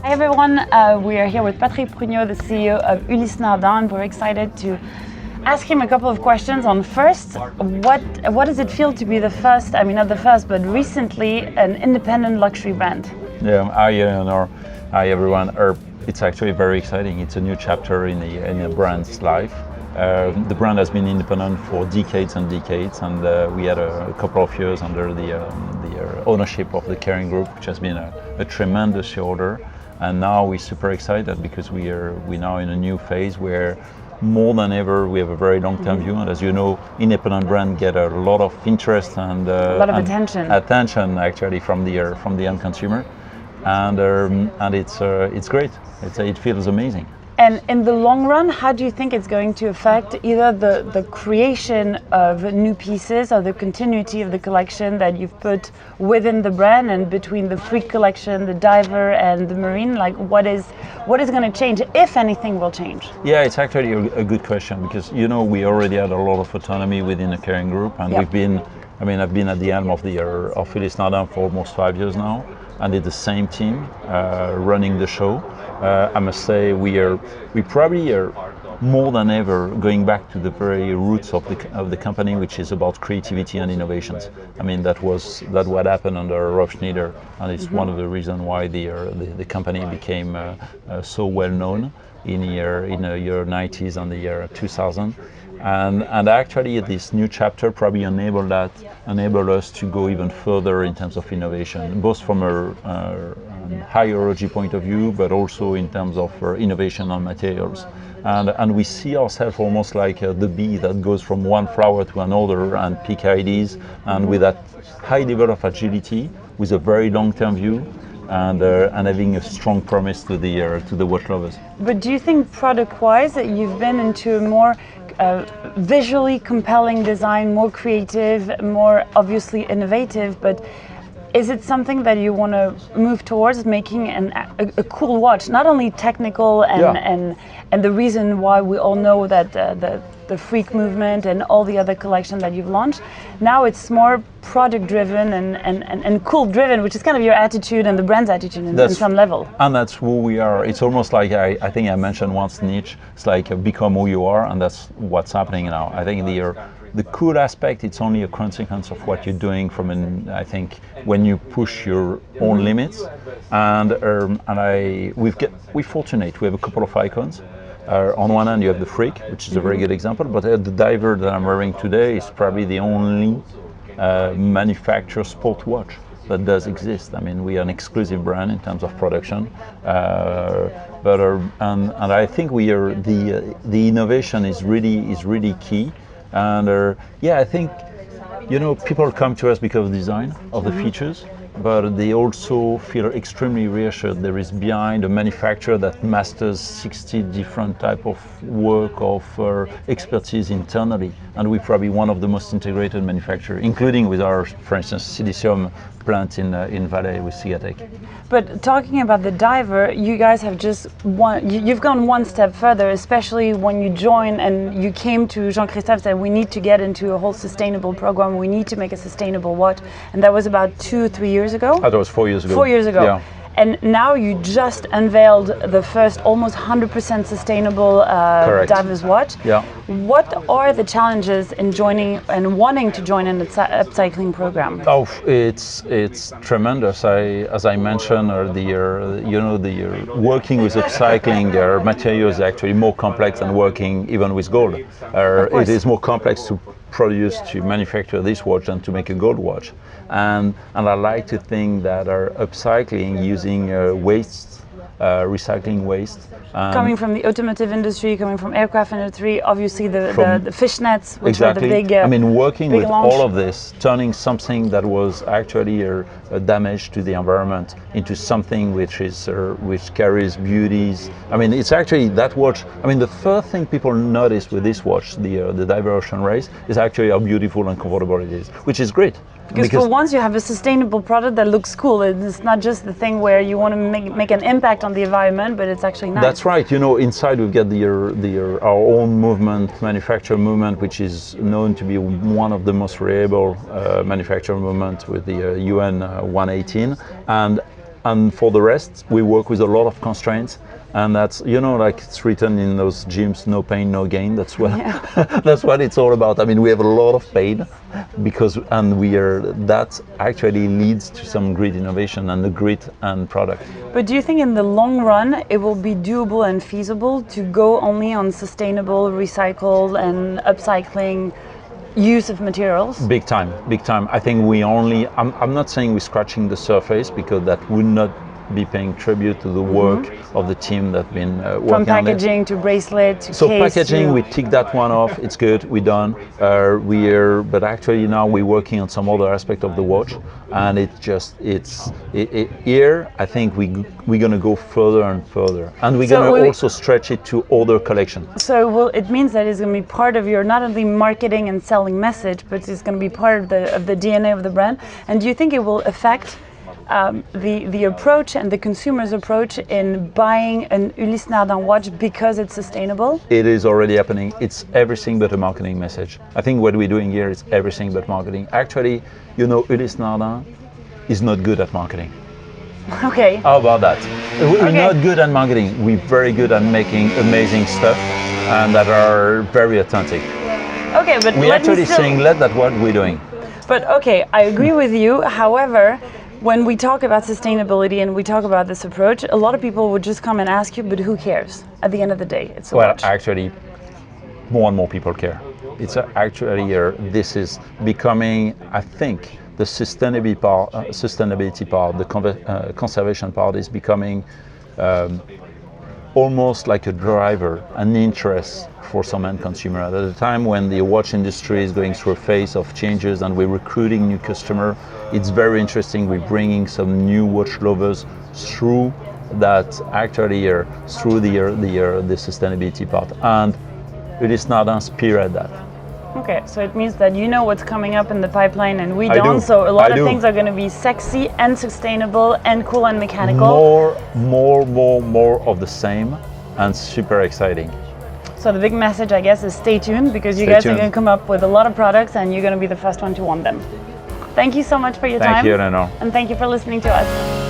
Hi everyone, we are here with Pruniaux, the CEO of Ulysse Nardin. We're excited to ask him a couple of questions on first, what does it feel to be the first, I mean not the first, but recently an independent luxury brand? Yeah, hi Eléonor, hi everyone. It's actually very exciting. It's a new chapter in a brand's life. The brand has been independent for decades and decades, and we had a couple of years under the ownership of the Kering Group, which has been a tremendous shareholder. And now we're super excited because we're now in a new phase where more than ever we have a very long-term view. And as you know, independent brands get a lot of interest and a lot of attention actually from the end consumer, and it's great. It feels amazing. And in the long run, how do you think it's going to affect either the creation of new pieces or the continuity of the collection that you've put within the brand and between the Freak collection, the Diver and the Marine? Like what is going to change, if anything will change? Yeah, it's actually a good question because, you know, we already had a lot of autonomy within the Kering Group, and I've been at the helm of Ulysse Nardin for almost 5 years now, and it's the same team running the show. I must say we probably are more than ever going back to the very roots of the company, which is about creativity and innovations. I mean that what happened under Rob Schneider, and it's one of the reasons why the company became so well known in the year 90s and the year 2000. And actually this new chapter probably enabled us to go even further in terms of innovation, both from a hierarchy point of view, but also in terms of innovation on materials. And we see ourselves almost like the bee that goes from one flower to another and pick ideas, and with that high level of agility, with a very long-term view, and having a strong promise to the watch lovers. But do you think product-wise that you've been into a more visually compelling design, more creative, more obviously innovative, but is it something that you want to move towards, making a cool watch, not only technical and the reason why we all know that the Freak movement and all the other collection that you've launched, now it's more product driven and cool driven, which is kind of your attitude and the brand's attitude in some level. And that's who we are. It's almost like I think I mentioned once, Nietzsche, it's like become who you are, and that's what's happening now. I think the cool aspect, it's only a consequence of what you're doing I think when you push your own limits. And we're fortunate, we have a couple of icons. On one hand you have the Freak, which is a very good example, but the Diver that I'm wearing today is probably the only manufactured sport watch that does exist. I mean, we are an exclusive brand in terms of production, and I think the innovation is really key. And I think, you know, people come to us because of the design of the features, but they also feel extremely reassured there is behind a manufacturer that masters 60 different type of work of expertise internally, and we're probably one of the most integrated manufacturers, including with our, for instance, silicium plant in Valais with Cigatec. But talking about the Diver, you guys have you've gone one step further, especially when you joined and you came to Jean-Christophe and said we need to get into a whole sustainable program, we need to make a sustainable watch, and that was about 2-3 years ago? That was 4 years ago. 4 years ago. Yeah. And now you just unveiled the first almost 100% sustainable Diver's watch. Yeah. What are the challenges in joining and wanting to join an upcycling program? Oh, it's tremendous. As I mentioned, working with upcycling material is actually more complex than working even with gold. It is more complex to manufacture this watch than to make a gold watch. And I like to think that our upcycling using waste, recycling waste. Coming from the automotive industry, coming from aircraft industry, obviously the fishnets, which exactly. are the big I mean, working with launch. all of this, turning something that was actually a damage to the environment into something which carries beauties. I mean, it's actually that watch. I mean, the first thing people notice with this watch, the Diver Ocean Race, is actually how beautiful and comfortable it is, which is great. Because for once you have a sustainable product that looks cool. It's not just the thing where you want to make an impact on the environment, but it's actually nice. That's right. You know, inside we've got our own movement, manufacturer movement, which is known to be one of the most reliable manufacturer movement with the UN 118. And and for the rest, we work with a lot of constraints. And that's, like it's written in those gyms, no pain, no gain. That's what that's what it's all about. I mean, we have a lot of pain that actually leads to some great innovation and the grit and product. But do you think in the long run it will be doable and feasible to go only on sustainable, recycled and upcycling use of materials? Big time. I think I'm not saying we're scratching the surface, because that would not be paying tribute to the work of the team that's been working from on it. packaging to bracelet to so case packaging, we tick that one off. It's good, we're done. But actually now we're working on some other aspect of the watch, and here I think we're going to go further and further, and we're going to also stretch it to other collections. So it means that it's going to be part of your not only marketing and selling message, but it's going to be part of the DNA of the brand. And do you think it will affect the approach and the consumer's approach in buying an Ulysse Nardin watch because it's sustainable? It is already happening. It's everything but a marketing message. I think what we're doing here is everything but marketing. Actually, Ulysse Nardin is not good at marketing. Okay. How about that? We're not good at marketing. We're very good at making amazing stuff and that are very authentic. Okay, but we're actually saying that's what we're doing. But okay, I agree with you. However, when we talk about sustainability and we talk about this approach, a lot of people would just come and ask you, but who cares? At the end of the day, it's a watch. Actually, more and more people care. It's this is becoming, I think, the sustainability part, the conservation part is becoming almost like a driver, an interest for some end consumer. At a time when the watch industry is going through a phase of changes and we're recruiting new customers, it's very interesting. We're bringing some new watch lovers through that through the sustainability part, and Ulysse Nardin spearhead that. Okay, so it means that you know what's coming up in the pipeline and we don't. So a lot of things are going to be sexy and sustainable and cool and mechanical. More of the same, and super exciting. So the big message, I guess, is stay tuned, because you guys are going to come up with a lot of products and you're going to be the first one to want them. Thank you so much for your time. Thank you, Eléonor. And thank you for listening to us.